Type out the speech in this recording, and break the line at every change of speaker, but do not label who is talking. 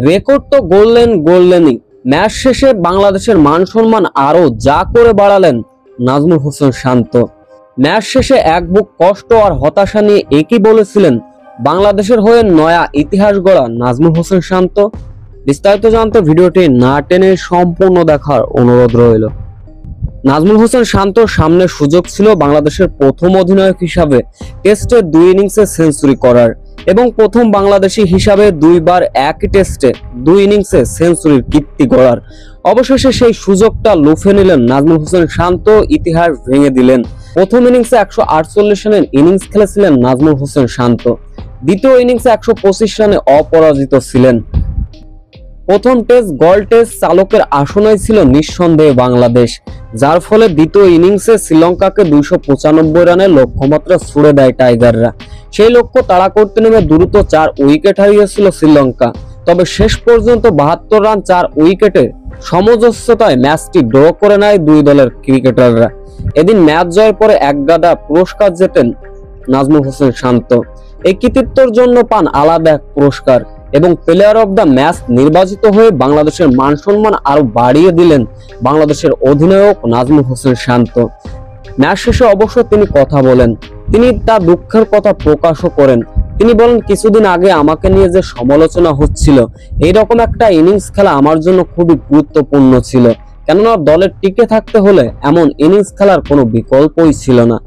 Record তো গড়লেনই। Match শেষে বাংলাদেশের মান সম্মান আরো যা করে বাড়ালেন নাজমুল হোসেন শান্ত। ম্যাচ শেষে এক বুক কষ্ট আর হতাশা নিয়ে একই বলেছিলেন বাংলাদেশের হয়ে নয়া ইতিহাস গড়া নাজমুল হোসেন শান্ত। বিস্তারিত জানতে ভিডিওটি না টেনে সম্পূর্ণ দেখার অনুরোধ রইল। নাজমুল হোসেন শান্তর সামনে সুযোগ ছিল বাংলাদেশের প্রথম অধিনায়ক হিসাবে টেস্টে 2 ইনিংসে সেঞ্চুরি করার এবং প্রথম বাংলাদেশি হিসাবে 2 বার একই টেস্টে 2 ইনিংসে সেঞ্চুরির কীর্তি গড়ার। অবশেষে সেই সুযোগটা লুফে নিলেন নাজমুল হোসেন শান্ত, ইতিহাস ভেঙে দিলেন। প্রথম ইনিংসে 148 রানের ইনিংস খেলেছিলেন নাজমুল হোসেন শান্ত। দ্বিতীয় ইনিংসে 125 রানে অপরাজিত ছিলেন। প্রথম টেস্ট গল টেস্ট চালকের আসনেই ছিল নিঃসন্দেহে বাংলাদেশ, যার ফলে দ্বিতীয় ইনিংসে শ্রীলঙ্কাকে 295 রানের লক্ষ্যমাত্রা ছুড়ে দেয় টাইগাররা। সেই লক্ষ্য তাড়া করতে নেমে দ্রুত 4 উইকেট হারিয়েছিল শ্রীলঙ্কা। তবে শেষ পর্যন্ত 72 রান 4 উইকেটে সমঝোতায় ম্যাচটি ড্র করে নেয় দুই দলের ক্রিকেটাররা। এদিন ম্যাচ জয়ের পরে একগাদা পুরস্কার জেতেন নাজমুল হোসেন শান্ত। এই কৃতিত্বের জন্য পান আলাদা এক পুরস্কার এবং প্লেয়ার অব দ্য ম্যাচ নির্বাচিত হয়ে বাংলাদেশের মান সম্মান আরো বাড়িয়ে দিলেন বাংলাদেশের অধিনায়ক নাজমুল হোসেন শান্ত। ম্যাচ শেষে অবশ্য তিনি কথা বলেন, তিনি তার দুঃখের কথা প্রকাশও করেন। তিনি বলেন, কিছুদিন আগে আমাকে নিয়ে যে সমালোচনা হচ্ছিল, এইরকম একটা ইনিংস খেলা আমার জন্য খুবই গুরুত্বপূর্ণ ছিল, কেননা দলের টিকে থাকতে হলে এমন ইনিংস খেলার কোনো বিকল্পই ছিল না।